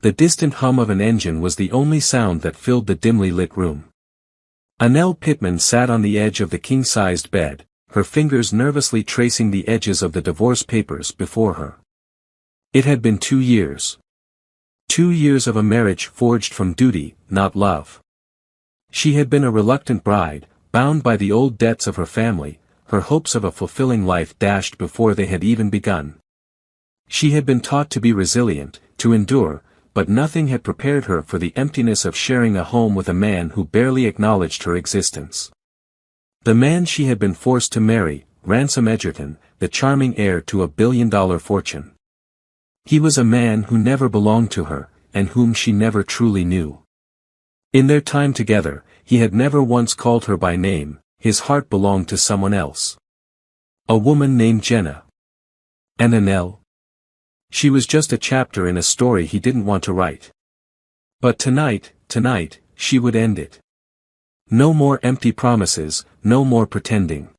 The distant hum of an engine was the only sound that filled the dimly lit room. Annelle Pittman sat on the edge of the king-sized bed, her fingers nervously tracing the edges of the divorce papers before her. It had been 2 years. 2 years of a marriage forged from duty, not love. She had been a reluctant bride, bound by the old debts of her family, her hopes of a fulfilling life dashed before they had even begun. She had been taught to be resilient, to endure, but nothing had prepared her for the emptiness of sharing a home with a man who barely acknowledged her existence. The man she had been forced to marry, Ransom Edgerton, the charming heir to a billion-dollar fortune. He was a man who never belonged to her, and whom she never truly knew. In their time together, he had never once called her by name, his heart belonged to someone else. A woman named Jenna. And Annelle? She was just a chapter in a story he didn't want to write. But tonight, she would end it. No more empty promises, no more pretending.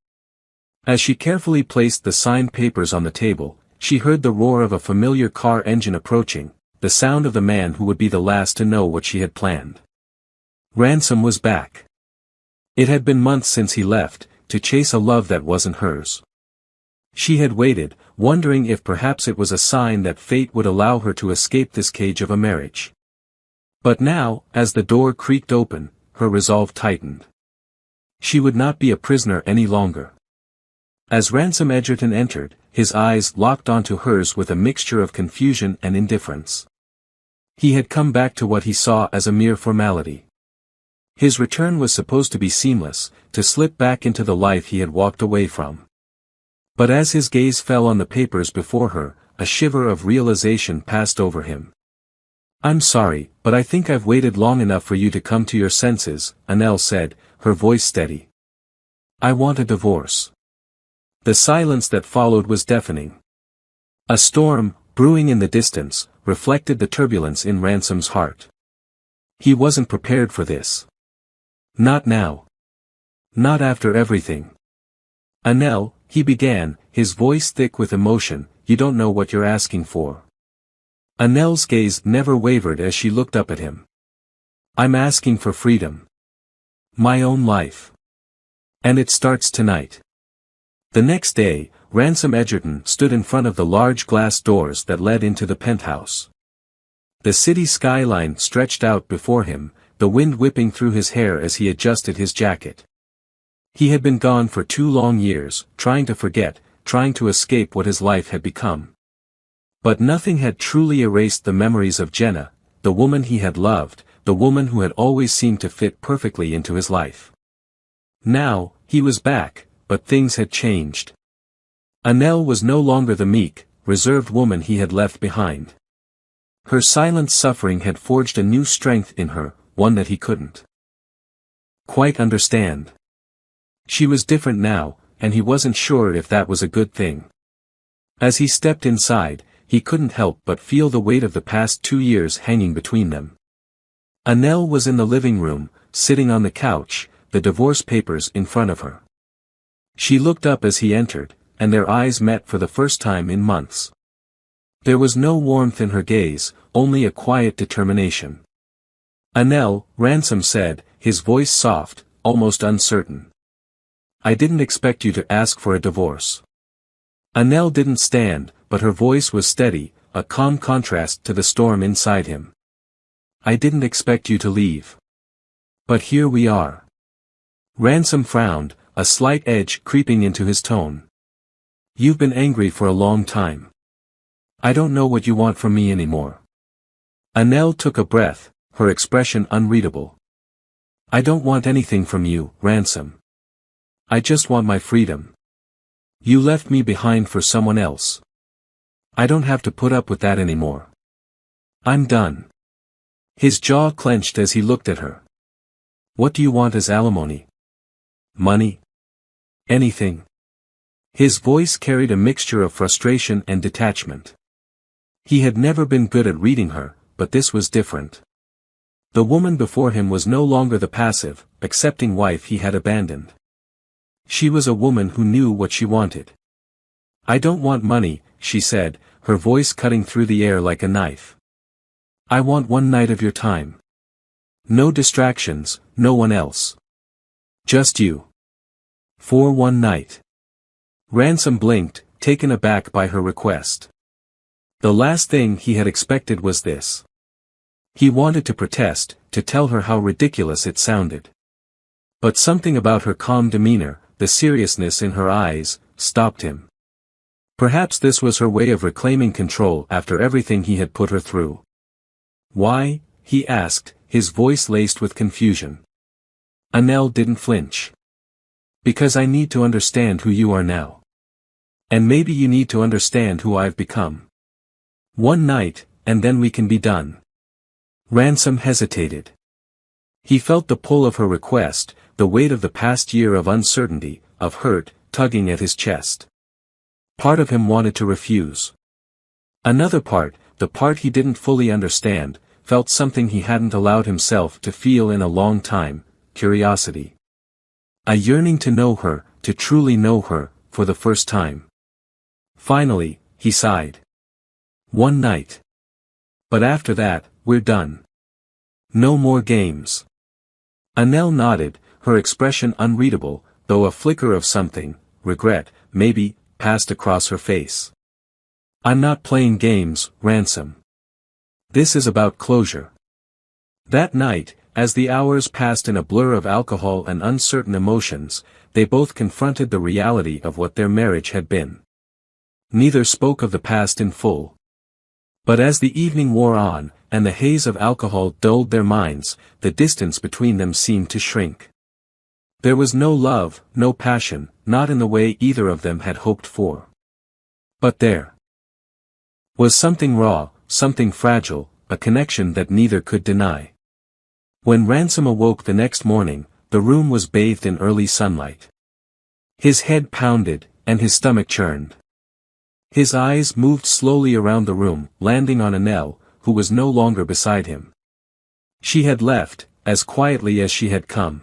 As she carefully placed the signed papers on the table, she heard the roar of a familiar car engine approaching, the sound of the man who would be the last to know what she had planned. Ransom was back. It had been months since he left, to chase a love that wasn't hers. She had waited, wondering if perhaps it was a sign that fate would allow her to escape this cage of a marriage. But now, as the door creaked open, her resolve tightened. She would not be a prisoner any longer. As Ransom Edgerton entered, his eyes locked onto hers with a mixture of confusion and indifference. He had come back to what he saw as a mere formality. His return was supposed to be seamless, to slip back into the life he had walked away from. But as his gaze fell on the papers before her, a shiver of realization passed over him. "I'm sorry, but I think I've waited long enough for you to come to your senses," Annelle said, her voice steady. "I want a divorce." The silence that followed was deafening. A storm, brewing in the distance, reflected the turbulence in Ransom's heart. He wasn't prepared for this. Not now. Not after everything. "Annelle," he began, his voice thick with emotion, "you don't know what you're asking for." Annelle's gaze never wavered as she looked up at him. "I'm asking for freedom. My own life. And it starts tonight." The next day, Ransom Edgerton stood in front of the large glass doors that led into the penthouse. The city skyline stretched out before him, the wind whipping through his hair as he adjusted his jacket. He had been gone for 2 long years, trying to forget, trying to escape what his life had become. But nothing had truly erased the memories of Jenna, the woman he had loved, the woman who had always seemed to fit perfectly into his life. Now, he was back, but things had changed. Annelle was no longer the meek, reserved woman he had left behind. Her silent suffering had forged a new strength in her, one that he couldn't quite understand. She was different now, and he wasn't sure if that was a good thing. As he stepped inside, he couldn't help but feel the weight of the past 2 years hanging between them. Annelle was in the living room, sitting on the couch, the divorce papers in front of her. She looked up as he entered, and their eyes met for the first time in months. There was no warmth in her gaze, only a quiet determination. "Annelle," Ransom said, his voice soft, almost uncertain. "I didn't expect you to ask for a divorce." Annelle didn't stand, but her voice was steady, a calm contrast to the storm inside him. "I didn't expect you to leave. But here we are." Ransom frowned, a slight edge creeping into his tone. "You've been angry for a long time. I don't know what you want from me anymore." Annelle took a breath, her expression unreadable. "I don't want anything from you, Ransom. I just want my freedom. You left me behind for someone else. I don't have to put up with that anymore. I'm done." His jaw clenched as he looked at her. "What do you want as alimony? Money? Anything?" His voice carried a mixture of frustration and detachment. He had never been good at reading her, but this was different. The woman before him was no longer the passive, accepting wife he had abandoned. She was a woman who knew what she wanted. "I don't want money," she said, her voice cutting through the air like a knife. I want one night of your time. No distractions, no one else. Just you. For one night. Ransom blinked, taken aback by her request. The last thing he had expected was this. He wanted to protest, to tell her how ridiculous it sounded. But something about her calm demeanor, the seriousness in her eyes, stopped him. Perhaps this was her way of reclaiming control after everything he had put her through. Why? He asked, his voice laced with confusion. Annelle didn't flinch. Because I need to understand who you are now. And maybe you need to understand who I've become. One night, and then we can be done. Ransom hesitated. He felt the pull of her request, the weight of the past year of uncertainty, of hurt, tugging at his chest. Part of him wanted to refuse. Another part, the part he didn't fully understand, felt something he hadn't allowed himself to feel in a long time, curiosity. A yearning to know her, to truly know her, for the first time. Finally, he sighed. One night. But after that, we're done. No more games. Annelle nodded, her expression unreadable, though a flicker of something, regret, maybe, passed across her face. I'm not playing games, Ransom. This is about closure. That night, as the hours passed in a blur of alcohol and uncertain emotions, they both confronted the reality of what their marriage had been. Neither spoke of the past in full. But as the evening wore on, and the haze of alcohol dulled their minds, the distance between them seemed to shrink. There was no love, no passion, not in the way either of them had hoped for. But there was something raw, something fragile, a connection that neither could deny. When Ransom awoke the next morning, the room was bathed in early sunlight. His head pounded, and his stomach churned. His eyes moved slowly around the room, landing on Annelle, who was no longer beside him. She had left, as quietly as she had come.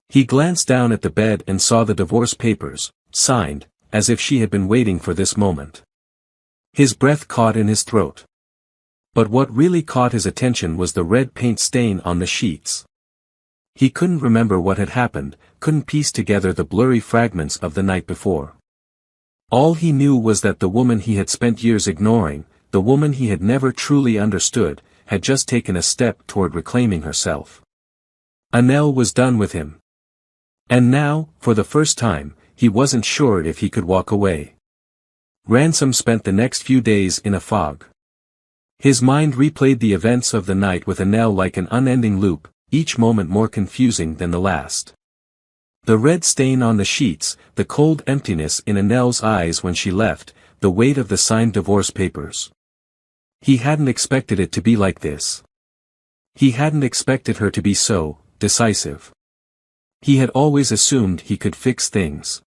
He glanced down at the bed and saw the divorce papers, signed, as if she had been waiting for this moment. His breath caught in his throat. But what really caught his attention was the red paint stain on the sheets. He couldn't remember what had happened, couldn't piece together the blurry fragments of the night before. All he knew was that the woman he had spent years ignoring, the woman he had never truly understood, had just taken a step toward reclaiming herself. Annelle was done with him. And now, for the first time, he wasn't sure if he could walk away. Ransom spent the next few days in a fog. His mind replayed the events of the night with Annelle like an unending loop, each moment more confusing than the last. The red stain on the sheets, the cold emptiness in Annelle's eyes when she left, the weight of the signed divorce papers. He hadn't expected it to be like this. He hadn't expected her to be so decisive. He had always assumed he could fix things.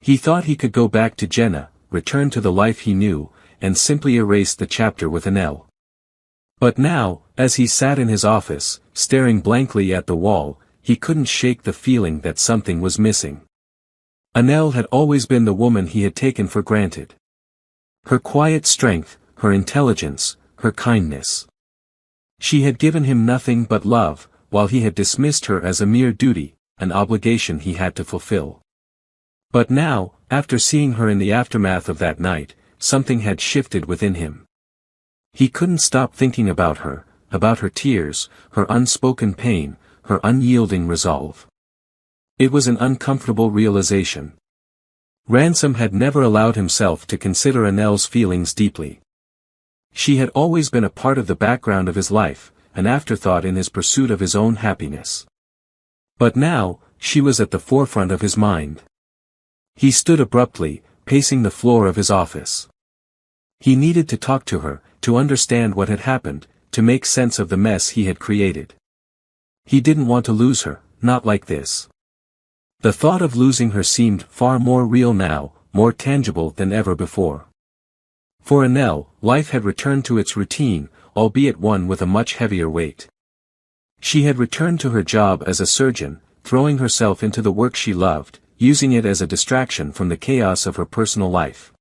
He thought he could go back to Jenna, return to the life he knew, and simply erase the chapter with Annelle. But now, as he sat in his office, staring blankly at the wall, he couldn't shake the feeling that something was missing. Annelle had always been the woman he had taken for granted. Her quiet strength, her intelligence, her kindness. She had given him nothing but love, while he had dismissed her as a mere duty, an obligation he had to fulfill. But now, after seeing her in the aftermath of that night, something had shifted within him. He couldn't stop thinking about her tears, her unspoken pain, her unyielding resolve. It was an uncomfortable realization. Ransom had never allowed himself to consider Annelle's feelings deeply. She had always been a part of the background of his life, an afterthought in his pursuit of his own happiness. But now, she was at the forefront of his mind. He stood abruptly, pacing the floor of his office. He needed to talk to her, to understand what had happened, to make sense of the mess he had created. He didn't want to lose her, not like this. The thought of losing her seemed far more real now, more tangible than ever before. For Annelle, life had returned to its routine, albeit one with a much heavier weight. She had returned to her job as a surgeon, throwing herself into the work she loved, using it as a distraction from the chaos of her personal life.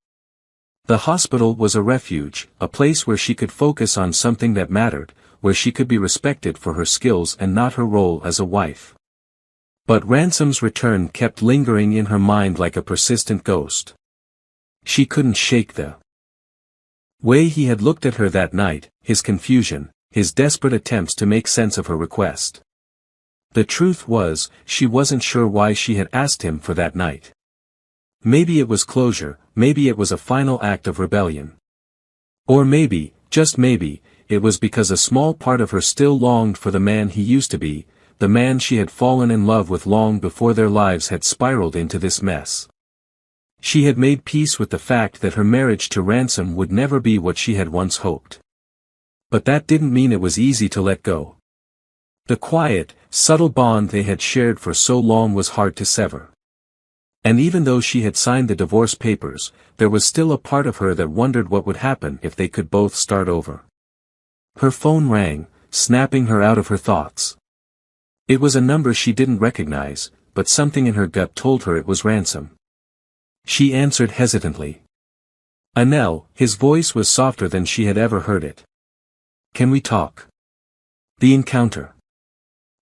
The hospital was a refuge, a place where she could focus on something that mattered, where she could be respected for her skills and not her role as a wife. But Ransom's return kept lingering in her mind like a persistent ghost. She couldn't shake the way he had looked at her that night, his confusion, his desperate attempts to make sense of her request. The truth was, she wasn't sure why she had asked him for that night. Maybe it was closure, maybe it was a final act of rebellion. Or maybe, just maybe, it was because a small part of her still longed for the man he used to be, the man she had fallen in love with long before their lives had spiraled into this mess. She had made peace with the fact that her marriage to Ransom would never be what she had once hoped. But that didn't mean it was easy to let go. The quiet, subtle bond they had shared for so long was hard to sever. And even though she had signed the divorce papers, there was still a part of her that wondered what would happen if they could both start over. Her phone rang, snapping her out of her thoughts. It was a number she didn't recognize, but something in her gut told her it was Ransom. She answered hesitantly. Anel, his voice was softer than she had ever heard it. Can we talk? The encounter.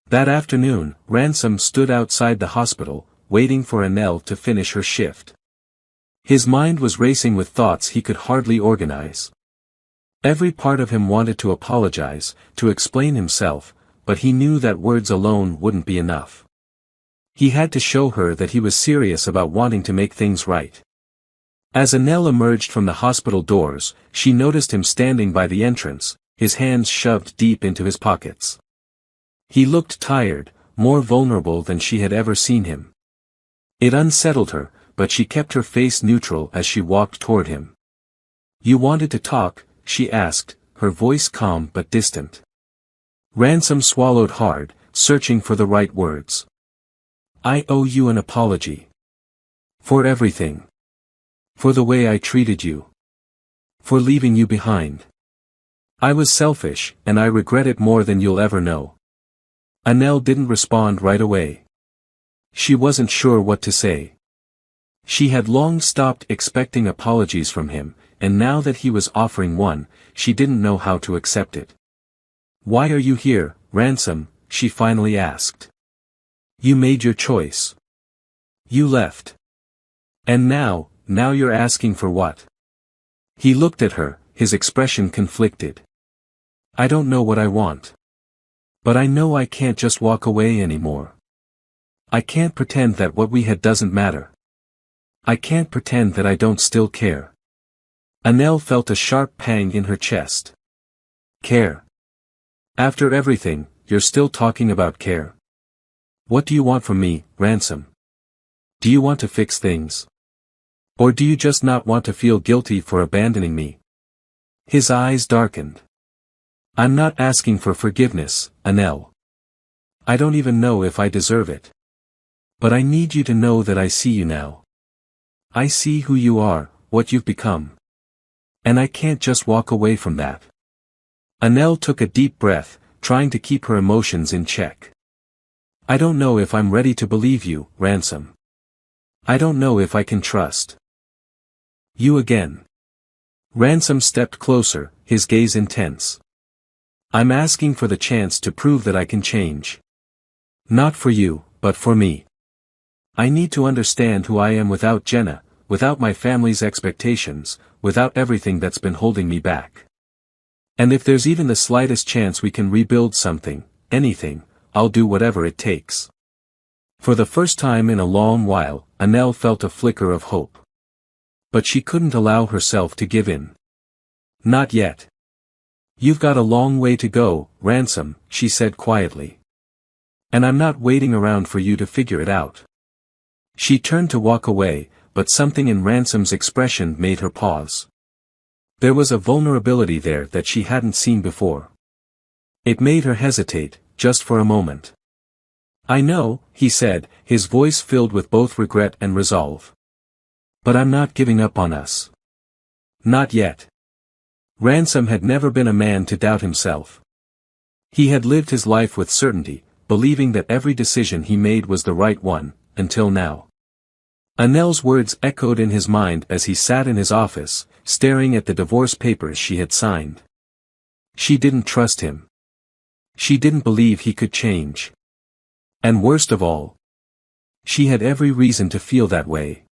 That afternoon, Ransom stood outside the hospital, waiting for Anel to finish her shift. His mind was racing with thoughts he could hardly organize. Every part of him wanted to apologize, to explain himself, but he knew that words alone wouldn't be enough. He had to show her that he was serious about wanting to make things right. As Anel emerged from the hospital doors, she noticed him standing by the entrance, his hands shoved deep into his pockets. He looked tired, more vulnerable than she had ever seen him. It unsettled her, but she kept her face neutral as she walked toward him. You wanted to talk, she asked, her voice calm but distant. Ransom swallowed hard, searching for the right words. I owe you an apology. For everything. For the way I treated you. For leaving you behind. I was selfish, and I regret it more than you'll ever know. Anel didn't respond right away. She wasn't sure what to say. She had long stopped expecting apologies from him, and now that he was offering one, she didn't know how to accept it. Why are you here, Ransom? She finally asked. You made your choice. You left. And now you're asking for what? He looked at her, his expression conflicted. I don't know what I want. But I know I can't just walk away anymore. I can't pretend that what we had doesn't matter. I can't pretend that I don't still care. Anel felt a sharp pang in her chest. Care. After everything, you're still talking about care. What do you want from me, Ransom? Do you want to fix things? Or do you just not want to feel guilty for abandoning me? His eyes darkened. I'm not asking for forgiveness, Anel. I don't even know if I deserve it. But I need you to know that I see you now. I see who you are, what you've become. And I can't just walk away from that. Anel took a deep breath, trying to keep her emotions in check. I don't know if I'm ready to believe you, Ransom. I don't know if I can trust you again. Ransom stepped closer, his gaze intense. I'm asking for the chance to prove that I can change. Not for you, but for me. I need to understand who I am without Jenna, without my family's expectations, without everything that's been holding me back. And if there's even the slightest chance we can rebuild something, anything, I'll do whatever it takes. For the first time in a long while, Anel felt a flicker of hope. But she couldn't allow herself to give in. Not yet. You've got a long way to go, Ransom, she said quietly. And I'm not waiting around for you to figure it out. She turned to walk away, but something in Ransom's expression made her pause. There was a vulnerability there that she hadn't seen before. It made her hesitate, just for a moment. I know, he said, his voice filled with both regret and resolve. But I'm not giving up on us. Not yet. Ransom had never been a man to doubt himself. He had lived his life with certainty, believing that every decision he made was the right one, until now. Anel's words echoed in his mind as he sat in his office, staring at the divorce papers she had signed. She didn't trust him. She didn't believe he could change. And worst of all, she had every reason to feel that way.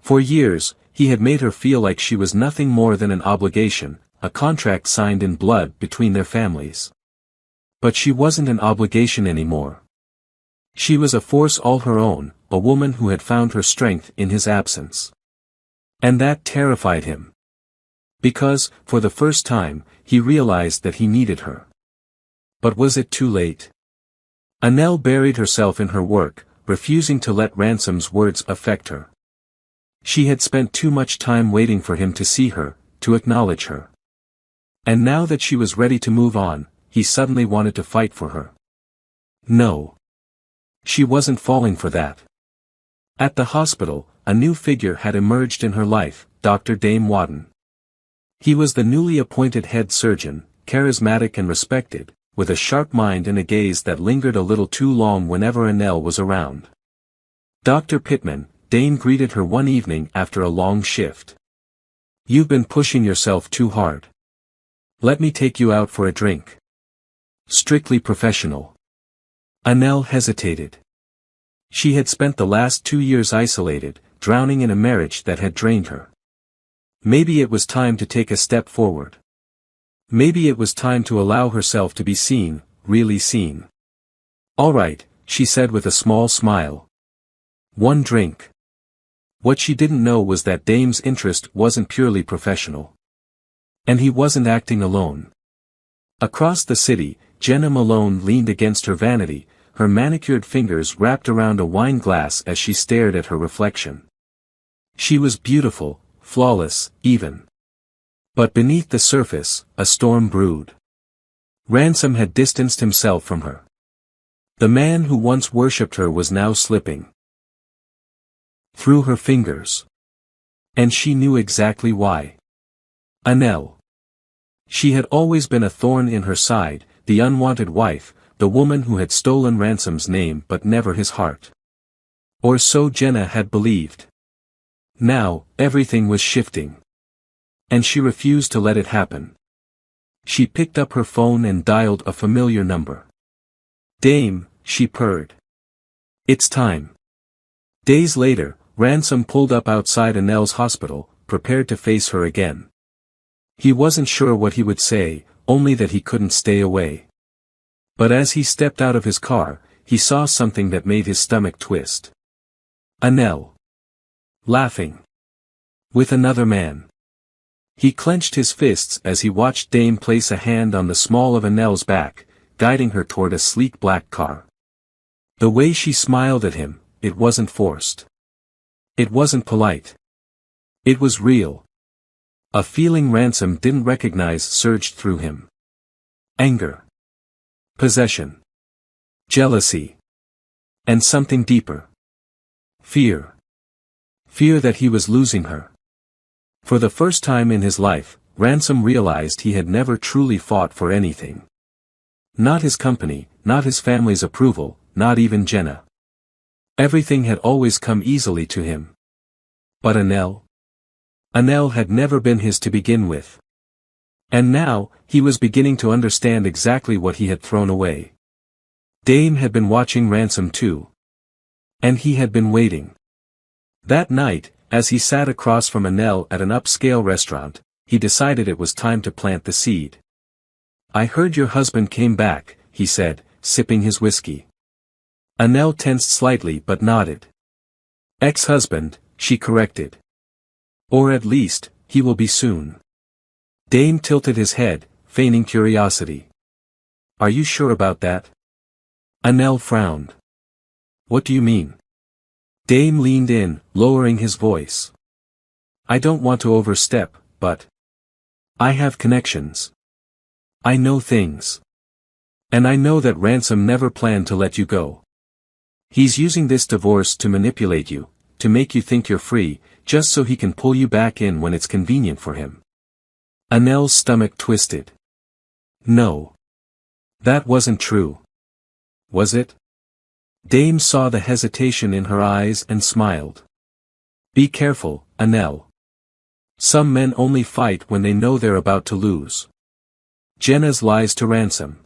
For years, he had made her feel like she was nothing more than an obligation, a contract signed in blood between their families. But she wasn't an obligation anymore. She was a force all her own, a woman who had found her strength in his absence. And that terrified him. Because, for the first time, he realized that he needed her. But was it too late? Annelle buried herself in her work, refusing to let Ransom's words affect her. She had spent too much time waiting for him to see her, to acknowledge her. And now that she was ready to move on, he suddenly wanted to fight for her. No. She wasn't falling for that. At the hospital, a new figure had emerged in her life, Dr. Dame Wadden. He was the newly appointed head surgeon, charismatic and respected, with a sharp mind and a gaze that lingered a little too long whenever Annelle was around. Dr. Pittman, Dame greeted her one evening after a long shift. "You've been pushing yourself too hard. Let me take you out for a drink." Strictly professional. Annelle hesitated. She had spent the last 2 years isolated, drowning in a marriage that had drained her. Maybe it was time to take a step forward. Maybe it was time to allow herself to be seen, really seen. "All right," she said with a small smile. "One drink." What she didn't know was that Dame's interest wasn't purely professional. And he wasn't acting alone. Across the city, Jenna Malone leaned against her vanity, her manicured fingers wrapped around a wine glass as she stared at her reflection. She was beautiful, flawless, even. But beneath the surface, a storm brewed. Ransom had distanced himself from her. The man who once worshipped her was now slipping through her fingers. And she knew exactly why. Annelle. She had always been a thorn in her side, the unwanted wife, the woman who had stolen Ransom's name but never his heart. Or so Jenna had believed. Now, everything was shifting. And she refused to let it happen. She picked up her phone and dialed a familiar number. "Dame," she purred. "It's time." Days later, Ransom pulled up outside Annelle's hospital, prepared to face her again. He wasn't sure what he would say, only that he couldn't stay away. But as he stepped out of his car, he saw something that made his stomach twist. Annelle. Laughing. With another man. He clenched his fists as he watched Dame place a hand on the small of Annelle's back, guiding her toward a sleek black car. The way she smiled at him, it wasn't forced. It wasn't polite. It was real. A feeling Ransom didn't recognize surged through him. Anger. Possession. Jealousy. And something deeper. Fear. Fear that he was losing her. For the first time in his life, Ransom realized he had never truly fought for anything. Not his company, not his family's approval, not even Jenna. Everything had always come easily to him. But Annelle? Annelle had never been his to begin with. And now, he was beginning to understand exactly what he had thrown away. Dame had been watching Ransom too. And he had been waiting. That night, as he sat across from Annelle at an upscale restaurant, he decided it was time to plant the seed. "I heard your husband came back," he said, sipping his whiskey. Annelle tensed slightly but nodded. "Ex-husband," she corrected. "Or at least, he will be soon." Dame tilted his head, feigning curiosity. "Are you sure about that?" Annelle frowned. "What do you mean?" Dame leaned in, lowering his voice. "I don't want to overstep, but I have connections. I know things. And I know that Ransom never planned to let you go. He's using this divorce to manipulate you, to make you think you're free, just so he can pull you back in when it's convenient for him." Annelle's stomach twisted. No. That wasn't true. Was it? Dame saw the hesitation in her eyes and smiled. "Be careful, Annelle. Some men only fight when they know they're about to lose. Jenna's lies to Ransom.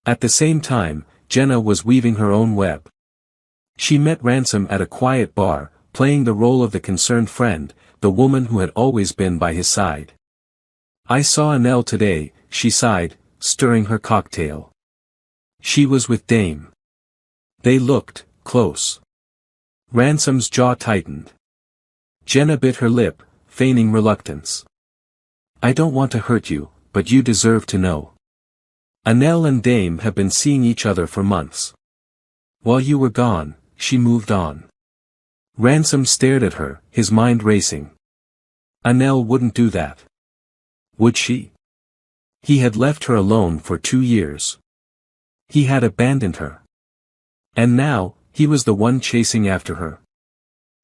At the same time, Jenna was weaving her own web. She met Ransom at a quiet bar, playing the role of the concerned friend, the woman who had always been by his side. "I saw Annelle today," she sighed, stirring her cocktail. She was with Dame. They looked close. Ransom's jaw tightened. Jenna bit her lip, feigning reluctance. "I don't want to hurt you, but you deserve to know. Annelle and Dame have been seeing each other for months. While you were gone, she moved on." Ransom stared at her, his mind racing. Annelle wouldn't do that. Would she? He had left her alone for 2 years. He had abandoned her. And now, he was the one chasing after her.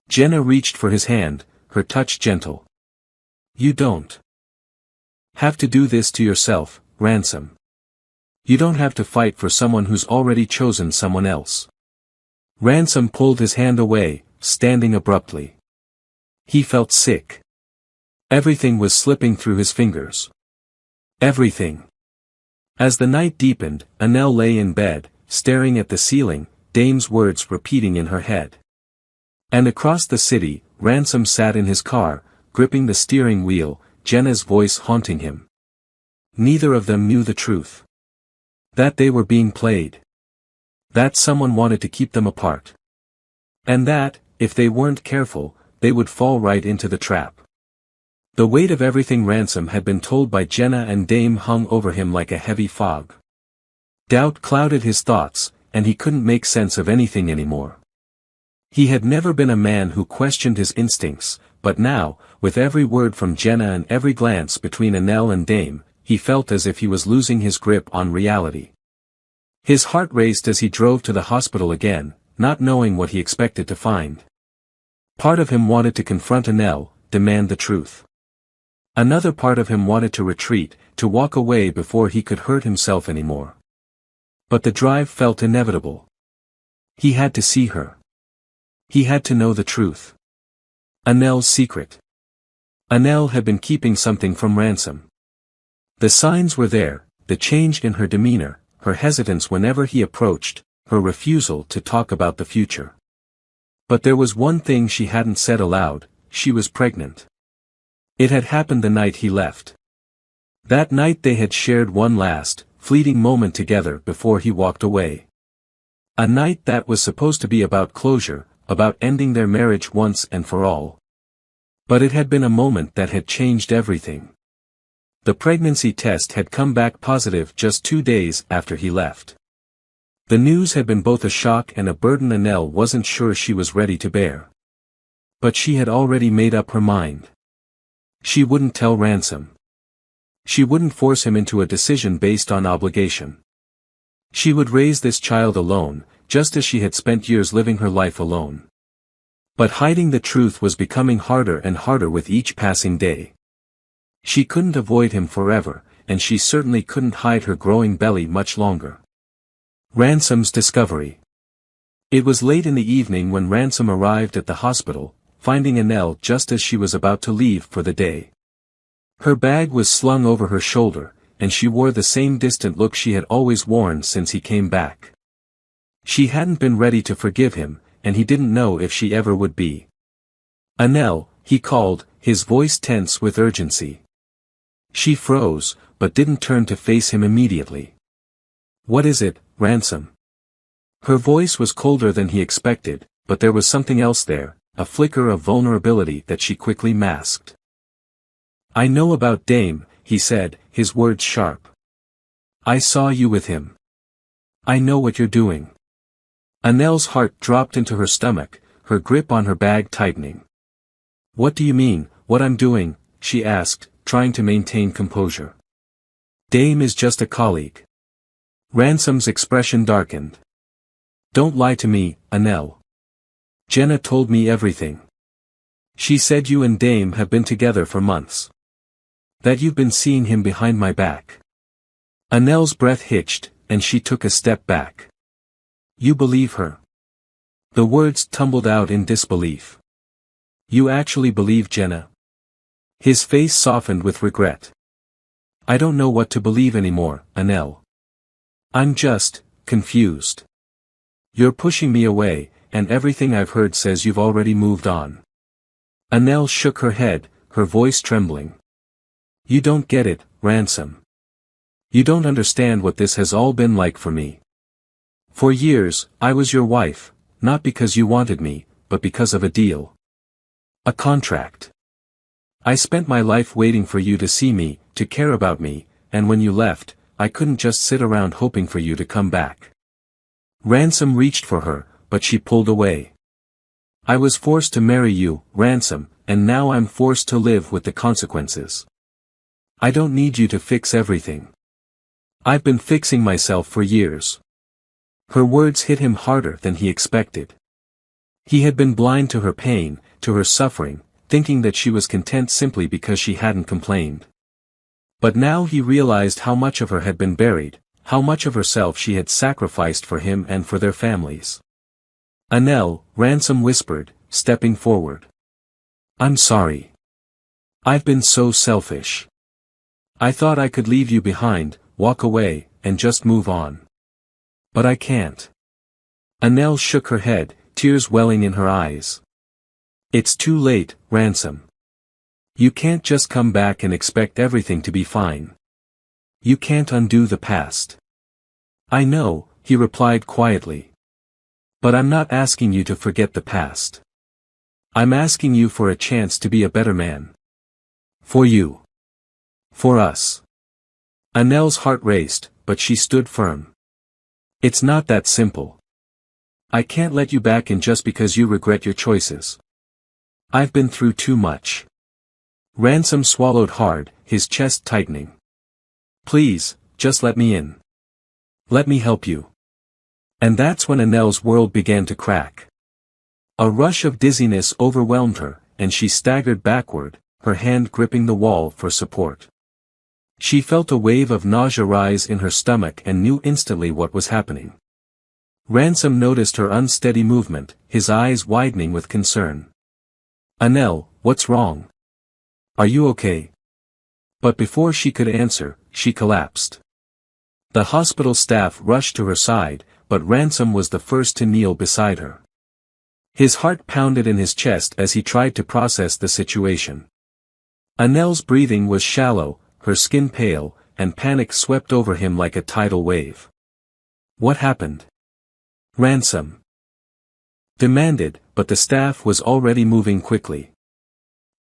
Jenna reached for his hand, her touch gentle. "You don't have to do this to yourself, Ransom. You don't have to fight for someone who's already chosen someone else." Ransom pulled his hand away, standing abruptly. He felt sick. Everything was slipping through his fingers. Everything. As the night deepened, Annelle lay in bed, staring at the ceiling, Dame's words repeating in her head. And across the city, Ransom sat in his car, gripping the steering wheel, Jenna's voice haunting him. Neither of them knew the truth. That they were being played. That someone wanted to keep them apart. And that, if they weren't careful, they would fall right into the trap. The weight of everything Ransom had been told by Jenna and Dame hung over him like a heavy fog. Doubt clouded his thoughts, and he couldn't make sense of anything anymore. He had never been a man who questioned his instincts, but now, with every word from Jenna and every glance between Annelle and Dame, he felt as if he was losing his grip on reality. His heart raced as he drove to the hospital again, not knowing what he expected to find. Part of him wanted to confront Annelle, demand the truth. Another part of him wanted to retreat, to walk away before he could hurt himself anymore. But the drive felt inevitable. He had to see her. He had to know the truth. Annelle's secret. Annelle had been keeping something from Ransom. The signs were there, the change in her demeanor, her hesitance whenever he approached, her refusal to talk about the future. But there was one thing she hadn't said aloud: she was pregnant. It had happened the night he left. That night they had shared one last, fleeting moment together before he walked away. A night that was supposed to be about closure, about ending their marriage once and for all. But it had been a moment that had changed everything. The pregnancy test had come back positive just 2 days after he left. The news had been both a shock and a burden Annelle wasn't sure she was ready to bear. But she had already made up her mind. She wouldn't tell Ransom. She wouldn't force him into a decision based on obligation. She would raise this child alone, just as she had spent years living her life alone. But hiding the truth was becoming harder and harder with each passing day. She couldn't avoid him forever, and she certainly couldn't hide her growing belly much longer. Ransom's discovery. It was late in the evening when Ransom arrived at the hospital, finding Annelle just as she was about to leave for the day. Her bag was slung over her shoulder, and she wore the same distant look she had always worn since he came back. She hadn't been ready to forgive him, and he didn't know if she ever would be. "Annelle," he called, his voice tense with urgency. She froze, but didn't turn to face him immediately. "What is it, Ransom?" Her voice was colder than he expected, but there was something else there, a flicker of vulnerability that she quickly masked. "I know about Dame," he said, his words sharp. "I saw you with him. I know what you're doing." Annelle's heart dropped into her stomach, her grip on her bag tightening. "What do you mean, what I'm doing?" she asked, trying to maintain composure. "Dame is just a colleague." Ransom's expression darkened. "Don't lie to me, Annelle. Jenna told me everything. She said you and Dame have been together for months. That you've been seeing him behind my back." Annelle's breath hitched, and she took a step back. "You believe her?" The words tumbled out in disbelief. "You actually believe Jenna?" His face softened with regret. I don't know what to believe anymore, Anel. I'm just confused. You're pushing me away, and everything I've heard says you've already moved on. Anel shook her head, her voice trembling. You don't get it, Ransom. You don't understand what this has all been like for me. For years, I was your wife, not because you wanted me, but because of a deal. A contract. I spent my life waiting for you to see me, to care about me, and when you left, I couldn't just sit around hoping for you to come back. Ransom reached for her, but she pulled away. I was forced to marry you, Ransom, and now I'm forced to live with the consequences. I don't need you to fix everything. I've been fixing myself for years. Her words hit him harder than he expected. He had been blind to her pain, to her suffering, thinking that she was content simply because she hadn't complained. But now he realized how much of her had been buried, how much of herself she had sacrificed for him and for their families. Anel, Ransom whispered, stepping forward. I'm sorry. I've been so selfish. I thought I could leave you behind, walk away, and just move on. But I can't. Anel shook her head, tears welling in her eyes. It's too late, Ransom. You can't just come back and expect everything to be fine. You can't undo the past. I know, he replied quietly. But I'm not asking you to forget the past. I'm asking you for a chance to be a better man. For you. For us. Anel's heart raced, but she stood firm. It's not that simple. I can't let you back in just because you regret your choices. I've been through too much. Ransom swallowed hard, his chest tightening. Please, just let me in. Let me help you. And that's when Anel's world began to crack. A rush of dizziness overwhelmed her, and she staggered backward, her hand gripping the wall for support. She felt a wave of nausea rise in her stomach and knew instantly what was happening. Ransom noticed her unsteady movement, his eyes widening with concern. Anel, what's wrong? Are you okay? But before she could answer, she collapsed. The hospital staff rushed to her side, but Ransom was the first to kneel beside her. His heart pounded in his chest as he tried to process the situation. Anel's breathing was shallow, her skin pale, and panic swept over him like a tidal wave. What happened? Ransom demanded, but the staff was already moving quickly.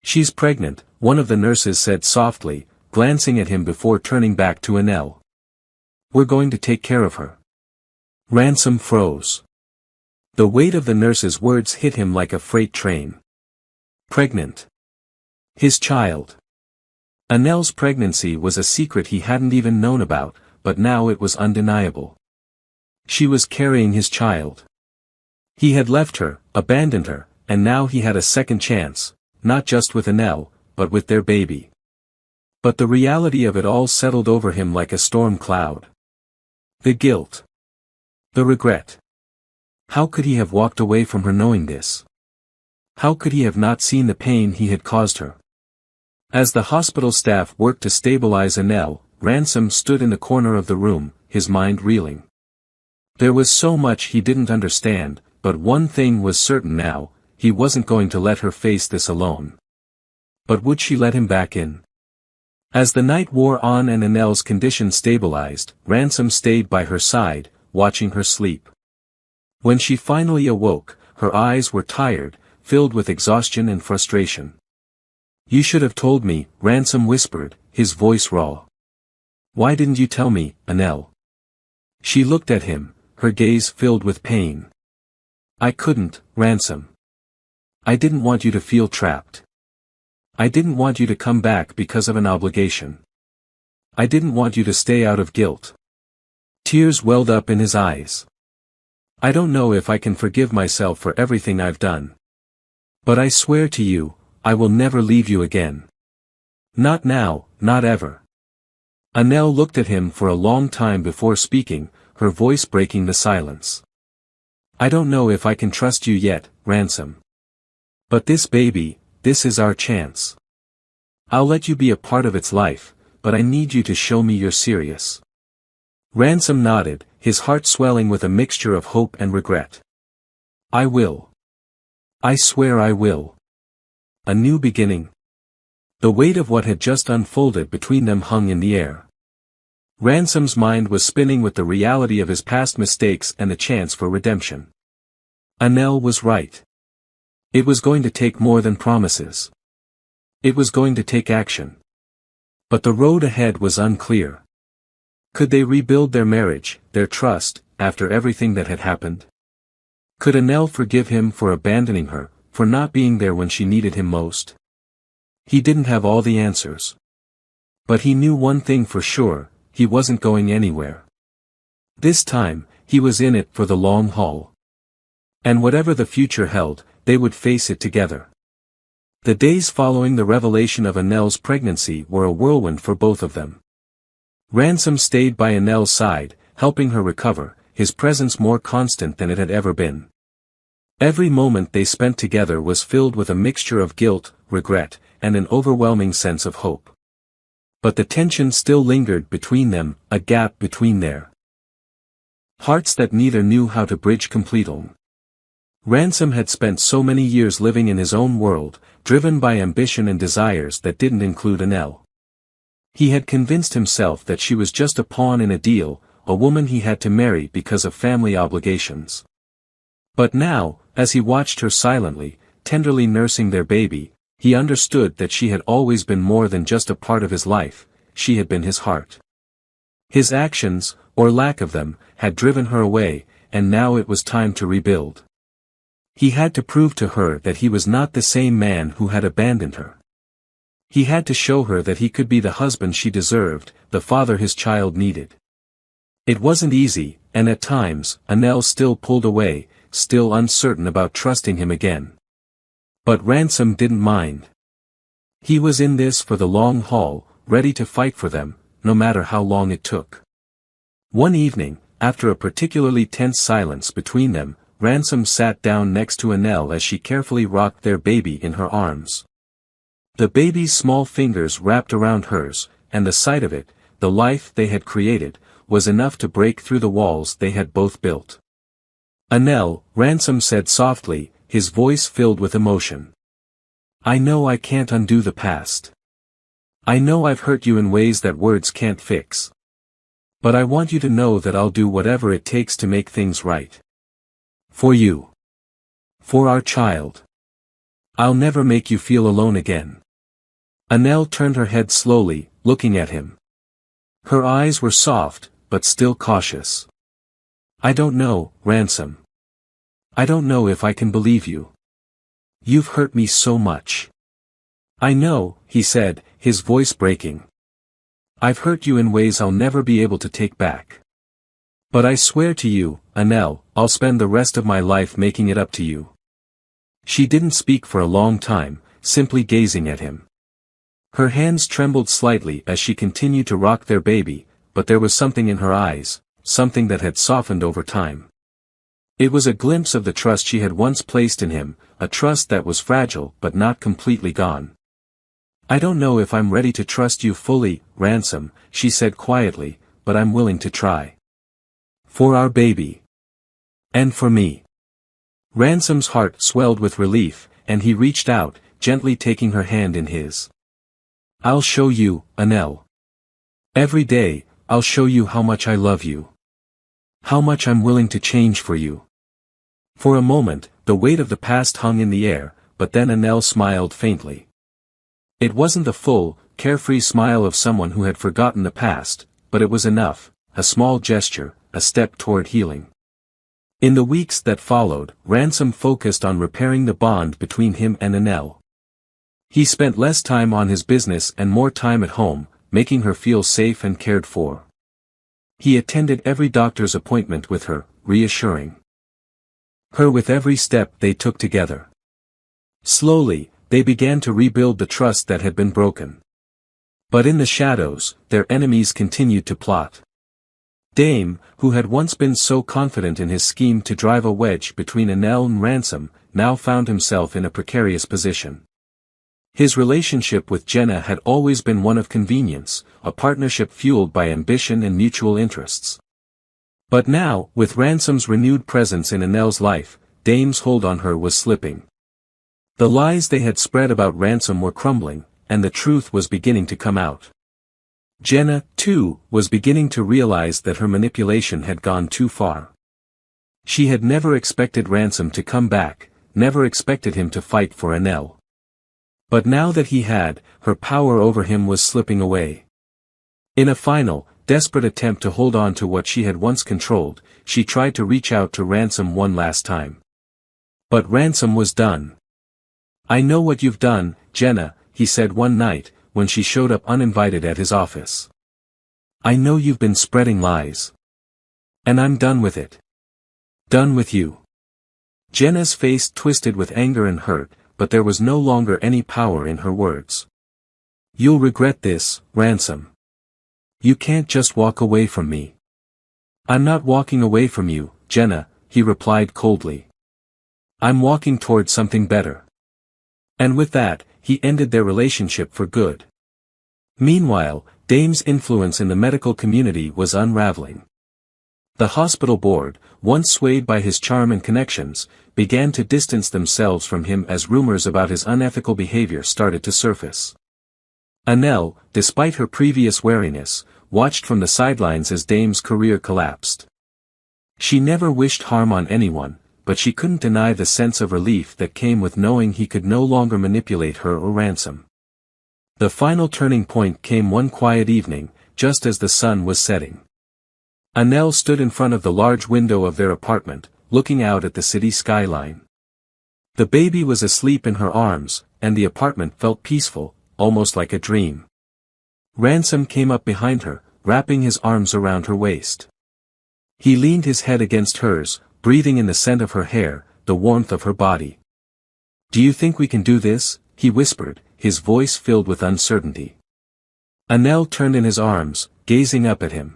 She's pregnant, one of the nurses said softly, glancing at him before turning back to Anel. We're going to take care of her. Ransom froze. The weight of the nurse's words hit him like a freight train. Pregnant. His child. Anel's pregnancy was a secret he hadn't even known about, but now it was undeniable. She was carrying his child. He had left her, abandoned her, and now he had a second chance, not just with Anel, but with their baby. But the reality of it all settled over him like a storm cloud. The guilt. The regret. How could he have walked away from her knowing this? How could he have not seen the pain he had caused her? As the hospital staff worked to stabilize Anel, Ransom stood in the corner of the room, his mind reeling. There was so much he didn't understand, but one thing was certain now, he wasn't going to let her face this alone. But would she let him back in? As the night wore on and Anel's condition stabilized, Ransom stayed by her side, watching her sleep. When she finally awoke, her eyes were tired, filled with exhaustion and frustration. You should have told me, Ransom whispered, his voice raw. Why didn't you tell me, Anel? She looked at him, her gaze filled with pain. I couldn't, Ransom. I didn't want you to feel trapped. I didn't want you to come back because of an obligation. I didn't want you to stay out of guilt. Tears welled up in his eyes. I don't know if I can forgive myself for everything I've done. But I swear to you, I will never leave you again. Not now, not ever. Anel looked at him for a long time before speaking, her voice breaking the silence. I don't know if I can trust you yet, Ransom. But this baby, this is our chance. I'll let you be a part of its life, but I need you to show me you're serious." Ransom nodded, his heart swelling with a mixture of hope and regret. "I will. I swear I will." A new beginning. The weight of what had just unfolded between them hung in the air. Ransom's mind was spinning with the reality of his past mistakes and the chance for redemption. Annelle was right. It was going to take more than promises. It was going to take action. But the road ahead was unclear. Could they rebuild their marriage, their trust, after everything that had happened? Could Annelle forgive him for abandoning her, for not being there when she needed him most? He didn't have all the answers. But he knew one thing for sure, he wasn't going anywhere. This time, he was in it for the long haul. And whatever the future held, they would face it together. The days following the revelation of Annelle's pregnancy were a whirlwind for both of them. Ransom stayed by Annelle's side, helping her recover, his presence more constant than it had ever been. Every moment they spent together was filled with a mixture of guilt, regret, and an overwhelming sense of hope. But the tension still lingered between them, a gap between their hearts that neither knew how to bridge completely. Ransom had spent so many years living in his own world, driven by ambition and desires that didn't include Annelle. He had convinced himself that she was just a pawn in a deal, a woman he had to marry because of family obligations. But now, as he watched her silently, tenderly nursing their baby, he understood that she had always been more than just a part of his life, she had been his heart. His actions, or lack of them, had driven her away, and now it was time to rebuild. He had to prove to her that he was not the same man who had abandoned her. He had to show her that he could be the husband she deserved, the father his child needed. It wasn't easy, and at times, Annelle still pulled away, still uncertain about trusting him again. But Ransom didn't mind. He was in this for the long haul, ready to fight for them, no matter how long it took. One evening, after a particularly tense silence between them, Ransom sat down next to Annelle as she carefully rocked their baby in her arms. The baby's small fingers wrapped around hers, and the sight of it, the life they had created, was enough to break through the walls they had both built. "Annelle," Ransom said softly, his voice filled with emotion. "I know I can't undo the past. I know I've hurt you in ways that words can't fix. But I want you to know that I'll do whatever it takes to make things right. For you. For our child. I'll never make you feel alone again." Annelle turned her head slowly, looking at him. Her eyes were soft, but still cautious. "I don't know, Ransom. I don't know if I can believe you. You've hurt me so much." "I know," he said, his voice breaking. "I've hurt you in ways I'll never be able to take back. But I swear to you, Annelle, I'll spend the rest of my life making it up to you." She didn't speak for a long time, simply gazing at him. Her hands trembled slightly as she continued to rock their baby, but there was something in her eyes, something that had softened over time. It was a glimpse of the trust she had once placed in him, a trust that was fragile but not completely gone. "I don't know if I'm ready to trust you fully, Ransom," she said quietly, "but I'm willing to try. For our baby. And for me." Ransom's heart swelled with relief, and he reached out, gently taking her hand in his. "I'll show you, Annelle. Every day, I'll show you how much I love you. How much I'm willing to change for you." For a moment, the weight of the past hung in the air, but then Annelle smiled faintly. It wasn't the full, carefree smile of someone who had forgotten the past, but it was enough, a small gesture, a step toward healing. In the weeks that followed, Ransom focused on repairing the bond between him and Annelle. He spent less time on his business and more time at home, making her feel safe and cared for. He attended every doctor's appointment with her, reassuring her with every step they took together. Slowly, they began to rebuild the trust that had been broken. But in the shadows, their enemies continued to plot. Dame, who had once been so confident in his scheme to drive a wedge between Annelle and Ransom, now found himself in a precarious position. His relationship with Jenna had always been one of convenience, a partnership fueled by ambition and mutual interests. But now, with Ransom's renewed presence in Annelle's life, Dame's hold on her was slipping. The lies they had spread about Ransom were crumbling, and the truth was beginning to come out. Jenna, too, was beginning to realize that her manipulation had gone too far. She had never expected Ransom to come back, never expected him to fight for Annelle. But now that he had, her power over him was slipping away. In a final, desperate attempt to hold on to what she had once controlled, she tried to reach out to Ransom one last time. But Ransom was done. "I know what you've done, Jenna," he said one night, when she showed up uninvited at his office. "I know you've been spreading lies. And I'm done with it. Done with you." Jenna's face twisted with anger and hurt, but there was no longer any power in her words. "You'll regret this, Ransom. You can't just walk away from me." "I'm not walking away from you, Jenna," he replied coldly. "I'm walking toward something better." And with that, he ended their relationship for good. Meanwhile, Dame's influence in the medical community was unraveling. The hospital board, once swayed by his charm and connections, began to distance themselves from him as rumors about his unethical behavior started to surface. Annelle, despite her previous wariness, watched from the sidelines as Dame's career collapsed. She never wished harm on anyone, but she couldn't deny the sense of relief that came with knowing he could no longer manipulate her or Ransom. The final turning point came one quiet evening, just as the sun was setting. Annelle stood in front of the large window of their apartment, looking out at the city skyline. The baby was asleep in her arms, and the apartment felt peaceful, almost like a dream. Ransom came up behind her, wrapping his arms around her waist. He leaned his head against hers, breathing in the scent of her hair, the warmth of her body. "Do you think we can do this?" he whispered, his voice filled with uncertainty. Annelle turned in his arms, gazing up at him.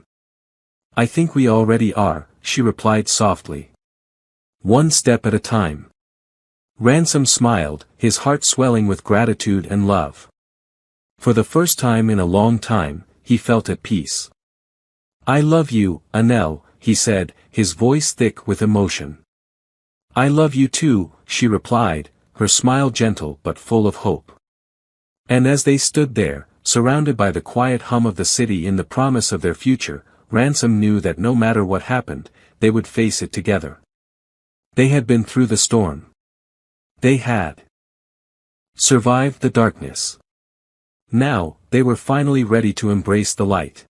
"I think we already are," she replied softly. "One step at a time." Ransom smiled, his heart swelling with gratitude and love. For the first time in a long time, he felt at peace. "I love you, Annelle," he said, his voice thick with emotion. "I love you too," she replied, her smile gentle but full of hope. And as they stood there, surrounded by the quiet hum of the city in the promise of their future, Ransom knew that no matter what happened, they would face it together. They had been through the storm. They had survived the darkness. Now, they were finally ready to embrace the light.